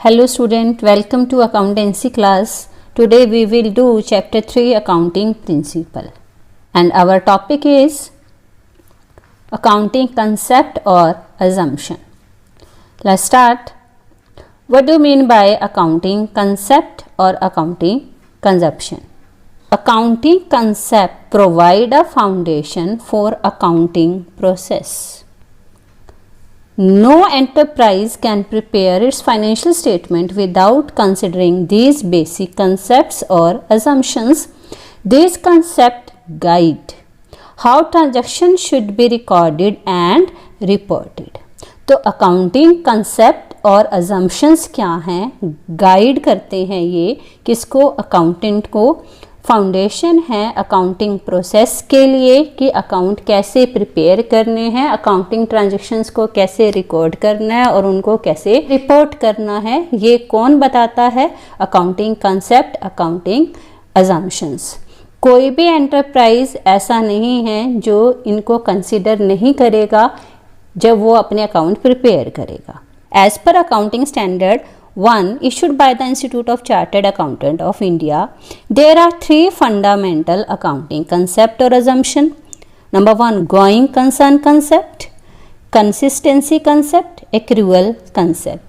Hello student, welcome to accountancy class. Today we will do chapter 3 accounting principle and our topic is accounting concept or assumption. Let's start. What do you mean by accounting concept or accounting consumption? Accounting concept provide a foundation for accounting process. No enterprise can prepare its financial statement without considering these basic concepts or assumptions. These concepts guide how transactions should be recorded and reported. तो accounting concept और assumptions क्या हैं, guide करते हैं ये किसको, accountant को। Foundation है अकाउंटिंग प्रोसेस के लिए कि अकाउंट कैसे प्रिपेयर करने हैं, अकाउंटिंग ट्रांजैक्शंस को कैसे रिकॉर्ड करना है और उनको कैसे रिपोर्ट करना है। ये कौन बताता है? Accounting concept, accounting assumptions. कोई भी एंटरप्राइज ऐसा नहीं है जो इनको कंसिडर नहीं करेगा जब वो अपने अकाउंट प्रिपेयर करेगा। As per accounting standard 1 issued by the Institute of Chartered Accountant of India, there are 3 fundamental accounting concept or assumption. Number 1, going concern concept, consistency concept, accrual concept.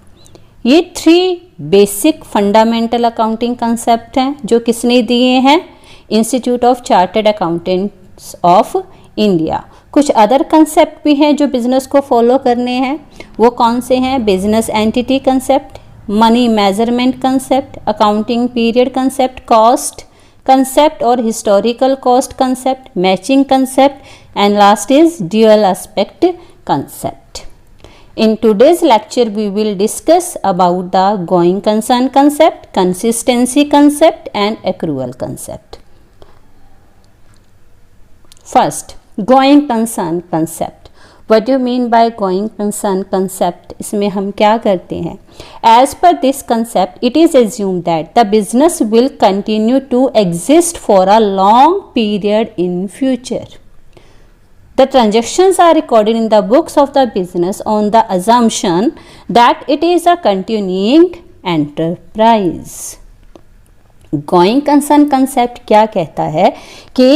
ये 3 basic fundamental accounting concept हैं जो किसने दिए हैं? Institute of chartered accountants of India. कुछ other concept भी हैं जो बिजनेस को फॉलो करने हैं। वो कौन से हैं? Business entity concept, money measurement concept, accounting period concept, cost concept और historical cost concept, matching concept and last is dual aspect concept. In today's lecture we will discuss about the going concern concept, consistency concept and accrual concept. First, going concern concept. What do you mean by going concern concept? इसमें हम क्या करते हैं? As per this concept, it is assumed that the business will continue to exist for a long period in future. The transactions are recorded in the books of the business on the assumption that it is a continuing enterprise. Going concern concept क्या कहता है कि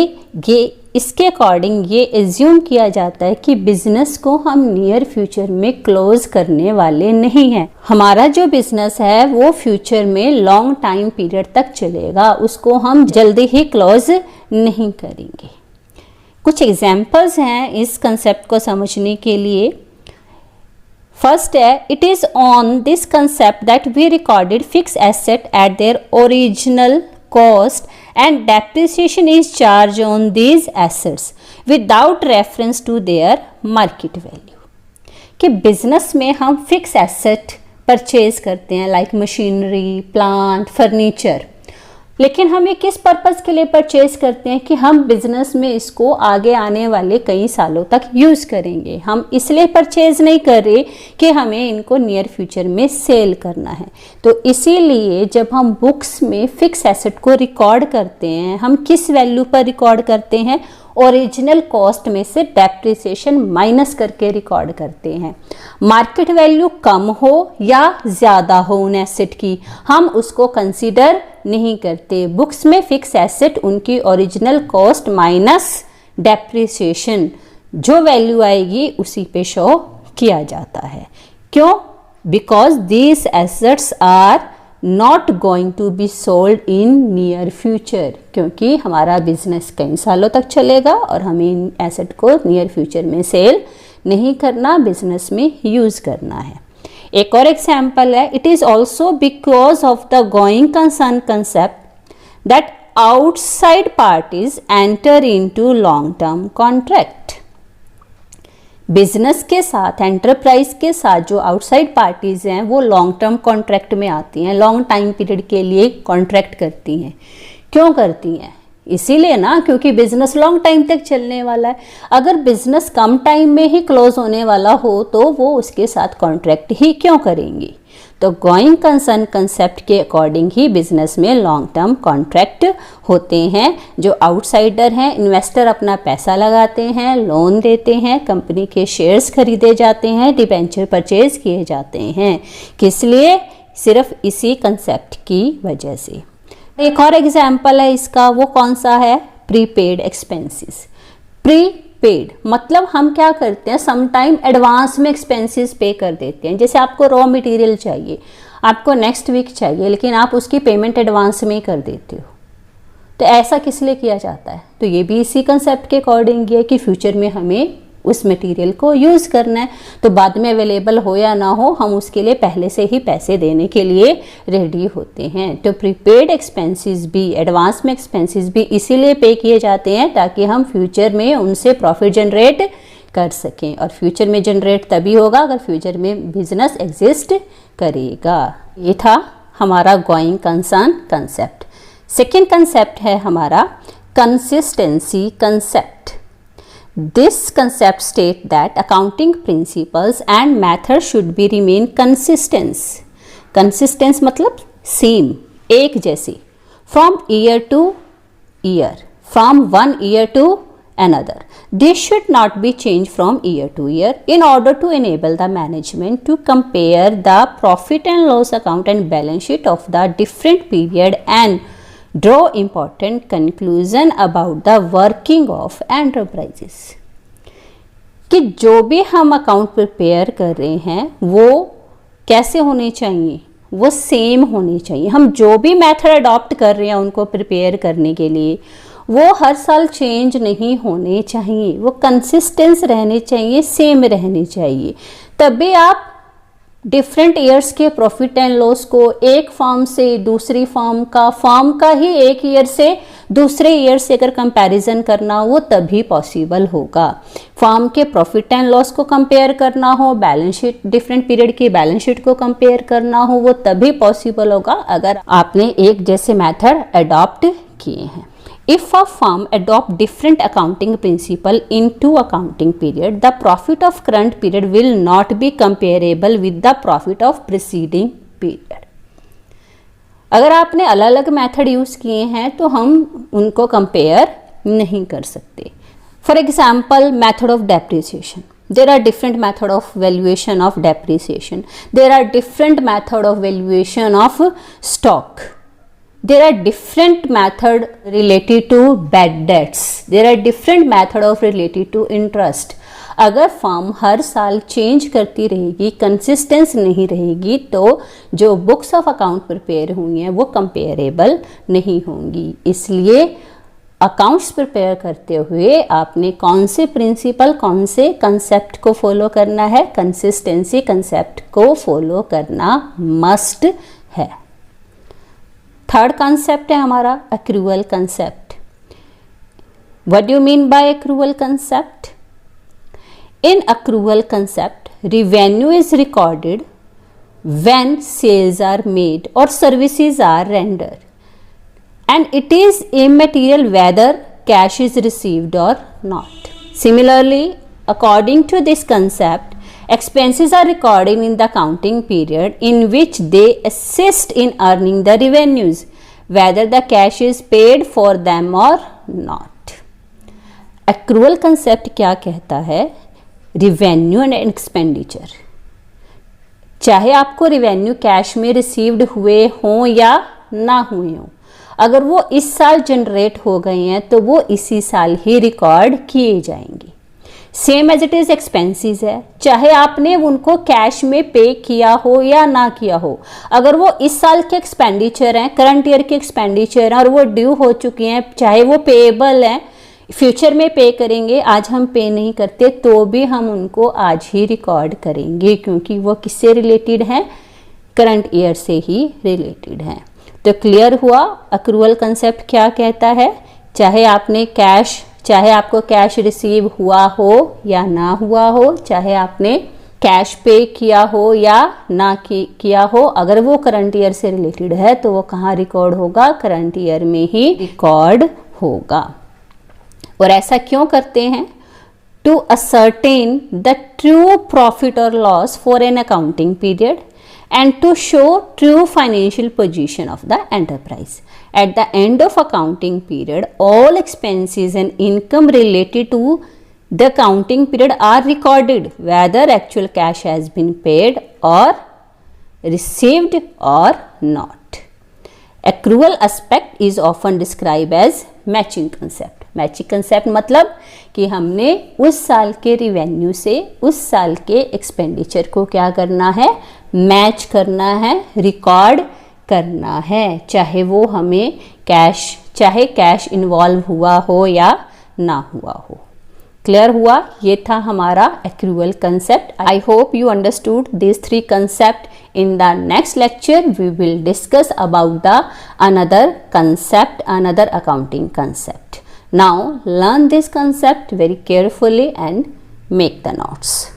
ये इसके according ये assume किया जाता है कि बिजनेस को हम नियर फ्यूचर में क्लोज करने वाले नहीं हैं। हमारा जो बिजनेस है वो फ्यूचर में लॉन्ग टाइम पीरियड तक चलेगा, उसको हम जल्दी ही क्लोज नहीं करेंगे। कुछ एग्जाम्पल्स हैं इस कंसेप्ट को समझने के लिए। फर्स्ट है, it is on this concept that we recorded fix asset at their original cost and depreciation is charged on these assets without reference to their market value. कि बिजनेस में हम फिक्स एसेट परचेज करते हैं like machinery, plant, furniture, लेकिन हम ये किस purpose के लिए परचेज करते हैं कि हम बिजनेस में इसको आगे आने वाले कई सालों तक यूज करेंगे। हम इसलिए परचेज नहीं कर रहे कि हमें इनको नियर फ्यूचर में सेल करना है। तो इसीलिए जब हम बुक्स में फिक्स एसेट को रिकॉर्ड करते हैं, हम किस वैल्यू पर रिकॉर्ड करते हैं? ओरिजिनल कॉस्ट में से डेप्रिसिएशन माइनस करके रिकॉर्ड करते हैं। मार्केट वैल्यू कम हो या ज़्यादा हो उन एसेट की, हम उसको कंसीडर नहीं करते। बुक्स में फिक्स एसेट उनकी ओरिजिनल कॉस्ट माइनस डेप्रिसिएशन जो वैल्यू आएगी उसी पे शो किया जाता है। क्यों? Because these assets are not going to be sold in near future, क्योंकि हमारा बिजनेस कई सालों तक चलेगा और हमें इन एसेट को नियर फ्यूचर में सेल नहीं करना, बिजनेस में यूज करना है। एक और एग्जाम्पल है, it is also because of the going concern concept that outside parties enter into long term contract. Business के साथ, एंटरप्राइज के साथ जो आउटसाइड पार्टीज हैं वो लॉन्ग टर्म कॉन्ट्रैक्ट में आती हैं, लॉन्ग टाइम पीरियड के लिए कॉन्ट्रैक्ट करती हैं। क्यों करती हैं? इसीलिए ना, क्योंकि बिजनेस लॉन्ग टाइम तक चलने वाला है। अगर बिजनेस कम टाइम में ही क्लोज होने वाला हो तो वो उसके साथ कॉन्ट्रैक्ट ही क्यों करेंगी? तो गोइंग कंसर्न कंसेप्ट के अकॉर्डिंग ही बिजनेस में लॉन्ग टर्म कॉन्ट्रैक्ट होते हैं। जो आउटसाइडर हैं, इन्वेस्टर अपना पैसा लगाते हैं, लोन देते हैं, कंपनी के शेयर्स खरीदे जाते हैं, डिबेंचर परचेज किए जाते हैं। किस लिए? सिर्फ इसी कंसेप्ट की वजह से। एक और एग्जाम्पल है इसका, वो कौन सा है? Prepaid expenses. प्रीपेड मतलब हम क्या करते हैं, समटाइम एडवांस में एक्सपेंसेस पे कर देते हैं। जैसे आपको रॉ मटेरियल चाहिए, आपको नेक्स्ट वीक चाहिए, लेकिन आप उसकी पेमेंट एडवांस में कर देते हो। तो ऐसा किस लिए किया जाता है? तो ये भी इसी कंसेप्ट के अकॉर्डिंग है कि फ्यूचर में हमें उस मटेरियल को यूज़ करना है, तो बाद में अवेलेबल हो या ना हो, हम उसके लिए पहले से ही पैसे देने के लिए रेडी होते हैं। तो प्रीपेड एक्सपेंसेस भी, एडवांस में एक्सपेंसेस भी इसीलिए पे किए जाते हैं ताकि हम फ्यूचर में उनसे प्रॉफिट जनरेट कर सकें। और फ्यूचर में जनरेट तभी होगा अगर फ्यूचर में बिजनेस एग्जिस्ट करेगा। ये था हमारा going concern concept. Second concept है हमारा consistency concept. This concept states that accounting principles and methods should be remain consistent. Consistent मतलब same, एक जैसी, from year to year, from one year to another. This should not be changed from year to year in order to enable the management to compare the profit and loss account and balance sheet of the different period and draw important conclusion about the working of enterprises। कि जो भी हम account prepare कर रहे हैं वो कैसे होने चाहिए? वो सेम होने चाहिए। हम जो भी मेथड अडॉप्ट कर रहे हैं उनको प्रिपेयर करने के लिए, वो हर साल चेंज नहीं होने चाहिए, वो कंसिस्टेंस रहने चाहिए, सेम रहने चाहिए। तभी आप डिफरेंट ईयर्स के प्रॉफिट एंड लॉस को एक फर्म से दूसरी फर्म का ही एक ईयर से दूसरे ईयर से अगर कंपैरिजन करना हो, वो तभी पॉसिबल होगा। फर्म के प्रॉफिट एंड लॉस को कंपेयर करना हो, बैलेंस शीट, डिफरेंट पीरियड की बैलेंस शीट को कंपेयर करना हो, वो तभी पॉसिबल होगा अगर आपने एक जैसे मेथड अडॉप्ट किए हैं। If a firm adopt different accounting principle into accounting period, the profit of current period will not be comparable with the profit of preceding period. अगर आपने अलग अलग मेथड यूज़ किए हैं तो हम उनको कंपेयर नहीं कर सकते। For example method of depreciation, there are different method of valuation of depreciation, there are different method of valuation of stock, there are different method related to bad debts, there are different method of related to interest। अगर firm हर साल change करती रहेगी, consistence नहीं रहेगी, तो जो books of account prepare हुई हैं वो कंपेरेबल नहीं होंगी। इसलिए अकाउंट्स प्रिपेयर करते हुए आपने कौन से प्रिंसिपल, कौन से कंसेप्ट को फॉलो करना है? कंसिस्टेंसी कंसेप्ट को फॉलो करना मस्ट है। थर्ड कंसेप्ट है हमारा accrual concept. What do you mean by accrual concept? In accrual concept, revenue is recorded when sales are made or services are rendered, and it is immaterial whether cash is received or not. Similarly, according to this concept, expenses are recorded in the accounting period in which they assist in earning the revenues, whether the cash is paid for them or not. Accrual concept क्या कहता है? Revenue and expenditure, चाहे आपको revenue cash में received हुए हों या ना हुए हों, अगर वो इस साल जनरेट हो गए हैं तो वो इसी साल ही रिकॉर्ड किए जाएंगे। Same as it is expenses है, चाहे आपने उनको कैश में पे किया हो या ना किया हो, अगर वो इस साल के एक्सपेंडिचर हैं, करंट ईयर के एक्सपेंडिचर हैं और वो ड्यू हो चुके हैं, चाहे वो पेएबल हैं, फ्यूचर में पे करेंगे, आज हम पे नहीं करते तो भी हम उनको आज ही रिकॉर्ड करेंगे, क्योंकि वो किससे रिलेटेड हैं? करंट ईयर से ही रिलेटेड हैं। तो क्लियर हुआ एक्रूअल कंसेप्ट क्या कहता है? चाहे आपको कैश रिसीव हुआ हो या ना हुआ हो, चाहे आपने कैश पे किया हो या ना किया हो, अगर वो करंट ईयर से रिलेटेड है तो वो कहाँ रिकॉर्ड होगा? करंट ईयर में ही रिकॉर्ड होगा। और ऐसा क्यों करते हैं? To ascertain the true profit और loss for an accounting period and to show true financial position of the enterprise. At the end of accounting period, all expenses and income related to the accounting period are recorded, whether actual cash has been paid or received or not. Accrual aspect is often described as matching concept. Matching concept मतलब कि हमने उस साल के revenue से उस साल के एक्सपेंडिचर को क्या करना है, मैच करना है, रिकॉर्ड करना है, चाहे वो हमें चाहे कैश इन्वॉल्व हुआ हो या ना हुआ हो। क्लियर हुआ? ये था हमारा accrual concept. I hope you understood this 3 concept. In the next lecture, we will discuss about the another accounting concept. Now, learn this concept very carefully and make the notes.